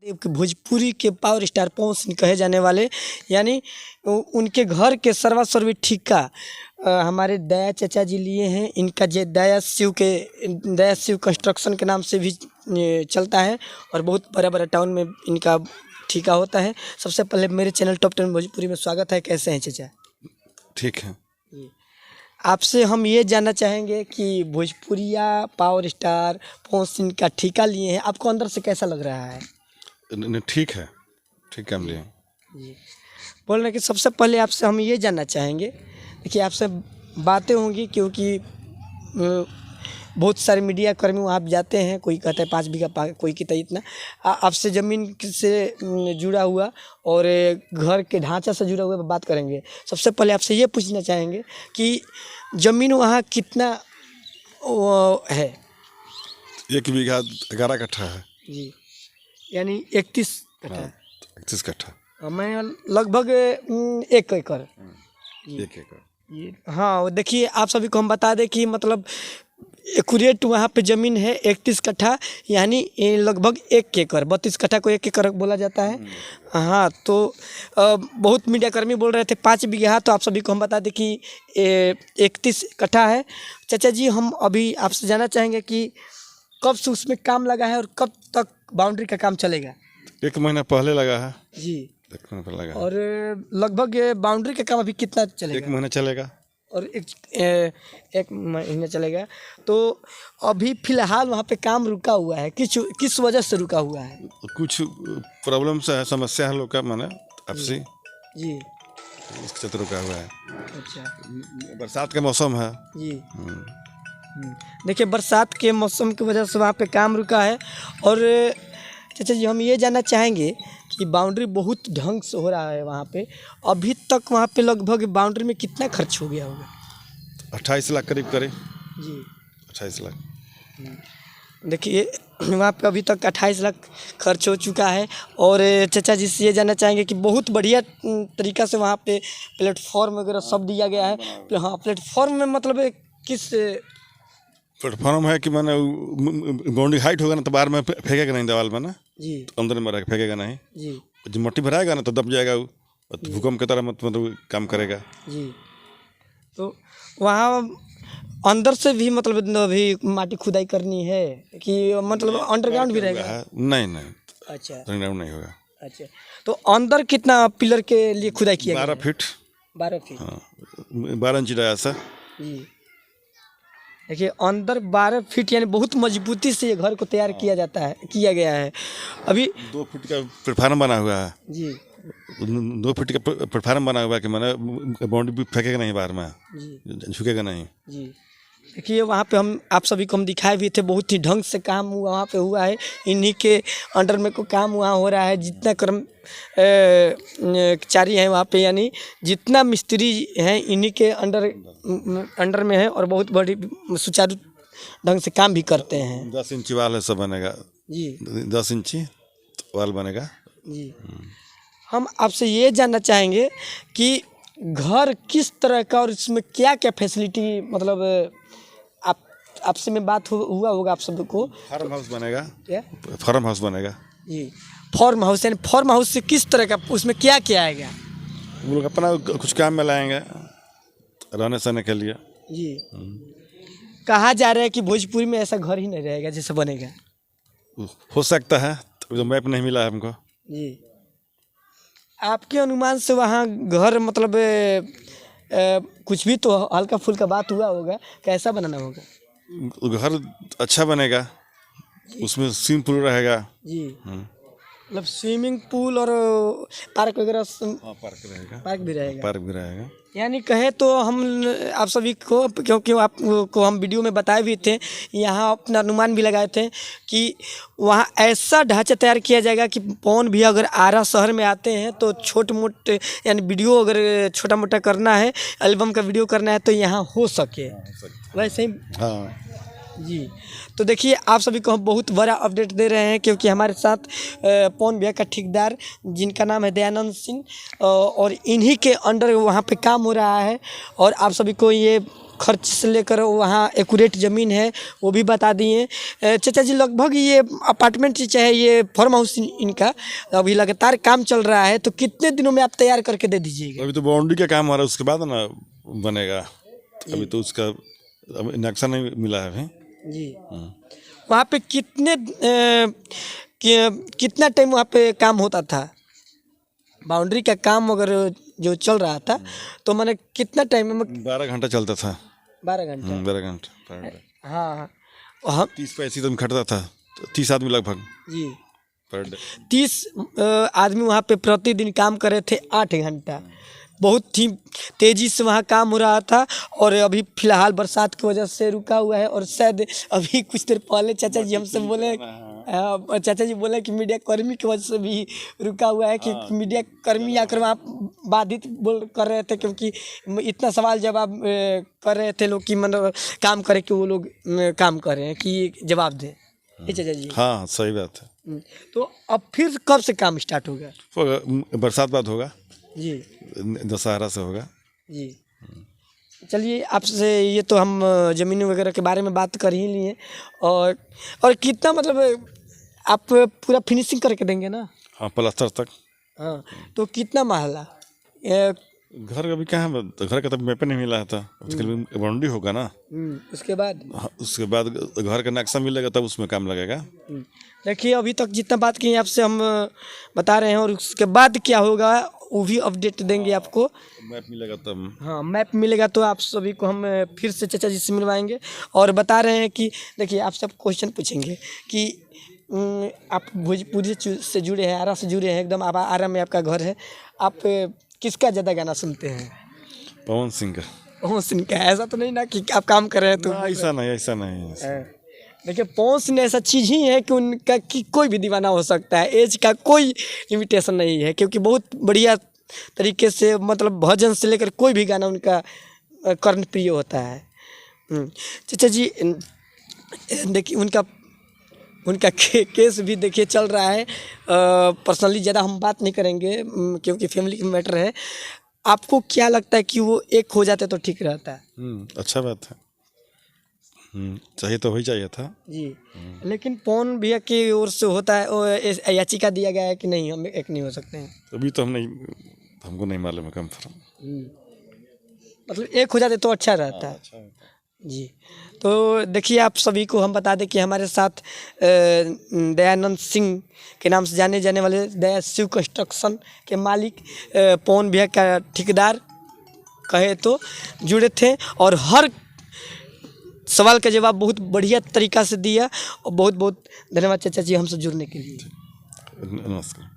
भोजपुरी के power star Pawan Singh कहे जाने वाले यानी उनके घर के सर्वासर्वी ठेका हमारे दया चाचा जी लिए हैं। इनका जे दया शिव कंस्ट्रक्शन के नाम से भी चलता है और बहुत बड़ा बड़ा टाउन में इनका ठेका होता है। सबसे पहले मेरे चैनल टॉप 10 भोजपुरी में स्वागत है। कैसे हैं चाचा? ठीक है। आपसे हम ये जानना चाहेंगे कि भोजपुरिया पावर स्टार पवन सिंह का ठेका लिए हैं, आपको अंदर से कैसा लग रहा है? ठीक है, ठीक है। हम लिए जी बोल रहे कि सबसे पहले आपसे हम ये जानना चाहेंगे, देखिए आपसे बातें होंगी क्योंकि बहुत सारे मीडिया कर्मी वहाँ पे जाते हैं, कोई कहता है 5 बीघा, कोई कहता है इतना। आपसे ज़मीन से जुड़ा हुआ और घर के ढांचा से जुड़ा हुआ बात करेंगे। सबसे पहले आपसे ये पूछना चाहेंगे कि ज़मीन वहाँ कितना है? 1 बीघा 11 कट्ठा है जी, यानी 31 कट्ठा। 31 कट्ठा। मैं लगभग 1 एकड़। 1 एकड़। हाँ, देखिए आप सभी को हम बता दें कि मतलब एक्यूरेट वहाँ पे ज़मीन है 31 कट्ठा, यानी लगभग 1 एकड़। 32 कट्ठा को 1 एकड़ बोला जाता है। हाँ, तो बहुत मीडिया कर्मी बोल रहे थे 5 बीघा, तो आप सभी को हम बता दें कि 31 कट्ठा है। चाचा जी, हम अभी आपसे जानना चाहेंगे कि कब से उसमें काम लगा है और कब तक बाउंड्री का काम चलेगा? 1 महीना पहले लगा है जी। 1 महीना पहले लगा। और लगभग बाउंड्री का काम अभी कितना चलेगा? 1 महीना चलेगा और 1 महीना चलेगा। तो अभी फिलहाल वहाँ पे काम रुका हुआ है, किस वजह से रुका हुआ है? कुछ प्रॉब्लम से है, समस्या है लोग का, माने आपसी जी, इसके चलते रुका हुआ है। अच्छा, बरसात का मौसम है जी। देखिए बरसात के मौसम की वजह से वहाँ पे काम रुका है। और चाचा जी, हम ये जानना चाहेंगे कि बाउंड्री बहुत ढंग से हो रहा है वहाँ पे, अभी तक वहाँ पे लगभग बाउंड्री में कितना खर्च हो गया होगा? 28 लाख करीब करे जी, 28 लाख। देखिए वहाँ पे अभी तक 28 लाख खर्च हो चुका है। और चाचा जी से ये जानना चाहेंगे कि बहुत बढ़िया तरीक़ा से वहाँ पे प्लेटफॉर्म वगैरह सब दिया गया है। हाँ, प्लेटफॉर्म में मतलब किस प्लेटफॉर्म है कि मैंने बाउंड्री हाइट होगा ना तो बाहर में फेंकेगा नहीं दीवार में ना जी, तो अंदर में फेंकेगा नहीं जी, जब मट्टी भराएगा ना तो दब जाएगा वो, तो भूकंप की तरह मतलब काम करेगा जी। तो वहाँ अंदर से भी मतलब अभी माटी खुदाई करनी है कि मतलब अंडरग्राउंड भी रहेगा? नहीं। अच्छा, अंडरग्राउंड नहीं होगा। अच्छा, तो अंदर कितना पिलर के लिए खुदाई किया? 12 फीट। 12 फीट। हाँ, 12 इंच डाया सा जी। देखिए अंदर 12 फीट, यानी बहुत मजबूती से ये घर को तैयार किया गया है। अभी 2 फीट का प्लेटफार्म बना हुआ है जी, 2 फीट का प्लेटफार्म बना हुआ है कि मैंने बाउंड्री भी फेंकेगा नहीं बाहर में जी, झुकेगा नहीं जी। देखिए वहाँ पे हम आप सभी को हम दिखाए भी थे, बहुत ही ढंग से काम वहाँ पे हुआ है। इन्हीं के अंडर में को काम वहाँ हो रहा है। जितना कर्मचारी हैं वहाँ पे, यानी जितना मिस्त्री हैं इन्हीं के अंडर में है और बहुत बड़ी सुचारू ढंग से काम भी करते हैं। 10 इंची वाल है सब बनेगा जी, 10 इंची वाल बनेगा जी। हम आपसे ये जानना चाहेंगे कि घर किस तरह का और इसमें क्या क्या फैसिलिटी, मतलब आपसे में बात हुआ होगा आप सबको। फार्म हाउस बनेगा। क्या? फार्म हाउस बनेगा जी, फार्म हाउस, यानी फार्म हाउस से किस तरह का, उसमें क्या क्या आएगा? वो लोग अपना कुछ काम में लाएंगे रहने सहने के लिए जी। कहा जा रहा है कि भोजपुरी में ऐसा घर ही नहीं रहेगा जैसे बनेगा। हो सकता है, तो मैप नहीं मिला है हमको जी। आपके अनुमान से वहाँ घर मतलब कुछ भी तो हल्का फुल्का बात हुआ होगा, कैसा बनाना होगा? घर अच्छा बनेगा, उसमें स्विमिंग पूल रहेगा जी, मतलब स्विमिंग पूल और पार्क वगैरह। पार्क रहेगा, पार्क भी रहेगा। रहेगा। यानी कहे तो हम आप सभी को, क्योंकि आपको हम वीडियो में बताए भी थे, यहाँ अपना अनुमान भी लगाए थे कि वहाँ ऐसा ढांचा तैयार किया जाएगा कि पवन भी अगर आरा शहर में आते हैं तो छोटे मोटे, यानी वीडियो अगर छोटा मोटा करना है, एल्बम का वीडियो करना है तो यहाँ हो सके वैसे ही। हाँ जी, तो देखिए आप सभी को हम बहुत बड़ा अपडेट दे रहे हैं क्योंकि हमारे साथ पवन भैया का ठेकेदार जिनका नाम है दयानंद सिंह, और इन्हीं के अंडर वहाँ पे काम हो रहा है। और आप सभी को ये खर्च से लेकर वहाँ एक्यूरेट ज़मीन है वो भी बता दिए। चाचा जी लगभग ये अपार्टमेंट चाहे ये फार्म हाउस इनका अभी लगातार काम चल रहा है, तो कितने दिनों में आप तैयार करके दे दीजिएगा? अभी तो बाउंड्री का काम हो रहा है, उसके बाद ना बनेगा। अभी तो उसका अभी नक्शा नहीं मिला है अभी। जी। वहाँ पे कितना टाइम वहाँ पे काम होता था? बाउंड्री का काम अगर जो चल रहा था तो मैंने कितना टाइम में? 12 घंटा चलता था। 12 घंटा। 12 घंटा पर डे। हाँ हम 30 पैसे तो खटता था, 30 आदमी लगभग जी पर डे। 30 आदमी वहाँ पे प्रतिदिन काम कर रहे थे 8 घंटा। बहुत ही तेज़ी से वहाँ काम हो रहा था और अभी फ़िलहाल बरसात की वजह से रुका हुआ है। और शायद अभी कुछ देर पहले चाचा जी हमसे बोले, चाचा जी बोले कि मीडिया कर्मी की वजह से भी रुका हुआ है, कि मीडिया कर्मी आकर वहाँ बाधित कर रहे थे, क्योंकि इतना सवाल जवाब कर रहे थे लोग कि मतलब काम करे कि वो लोग काम कर रहे हैं कि जवाब दें। ये चाचा जी हाँ सही बात है। तो अब फिर कब से काम स्टार्ट होगा? बरसात बाद होगा जी दशहरा से होगा जी। चलिए आपसे ये तो हम ज़मीन वगैरह के बारे में बात कर ही लिए, और कितना मतलब आप पूरा फिनिशिंग करके देंगे ना? हाँ प्लास्टर तक। हाँ तो कितना महला? घर अभी कहाँ, घर का तो मैप नहीं मिला था, उसके लिए बाउंड्री होगा ना। उसके बाद? हाँ, उसके बाद घर का नक्शा मिलेगा तब उसमें काम लगेगा। देखिए अभी तक जितना बात की आपसे हम बता रहे हैं, और उसके बाद क्या होगा वो भी अपडेट देंगे आपको। मैप मिलेगा तब। हाँ मैप मिलेगा तो आप सभी को हम फिर से चाचा जी से मिलवाएंगे। और बता रहे हैं कि देखिए आपसे क्वेश्चन पूछेंगे कि आप भोजपुरी से जुड़े हैं, आरा से जुड़े हैं एकदम, आप आरा में आपका घर है, आप किसका ज़्यादा गाना सुनते हैं? पवन सिंह का। पवन सिंह का? ऐसा तो नहीं ना कि आप काम कर रहे हैं तो? ऐसा नहीं, ऐसा नहीं। देखिए पवन सिंह ऐसा चीज़ ही है कि उनका कि कोई भी दीवाना हो सकता है, एज का कोई लिमिटेशन नहीं है, क्योंकि बहुत बढ़िया तरीके से मतलब भजन से लेकर कोई भी गाना उनका कर्णप्रिय होता है। चाचा जी देखिए उनका केस भी देखिए चल रहा है। पर्सनली ज़्यादा हम बात नहीं करेंगे क्योंकि फैमिली का मैटर है। आपको क्या लगता है कि वो एक हो जाते तो ठीक रहता है? अच्छा बात है। चाहिए तो वही चाहिए था जी। लेकिन पवन भैया की ओर से होता है, याचिका दिया गया है कि नहीं हम एक नहीं हो सकते हैं। अभी तो हमको नहीं मालूम है, कंफर्म। मतलब एक हो जाते तो अच्छा रहता है। अच्छा। जी। तो देखिए आप सभी को हम बता दें कि हमारे साथ दयानंद सिंह के नाम से जाने जाने वाले दया शिव कंस्ट्रक्शन के मालिक पवन भैया का ठेकेदार कहे तो जुड़े थे, और हर सवाल का जवाब बहुत बढ़िया तरीक़ा से दिया। और बहुत बहुत धन्यवाद चाचा जी हमसे जुड़ने के लिए। नमस्कार।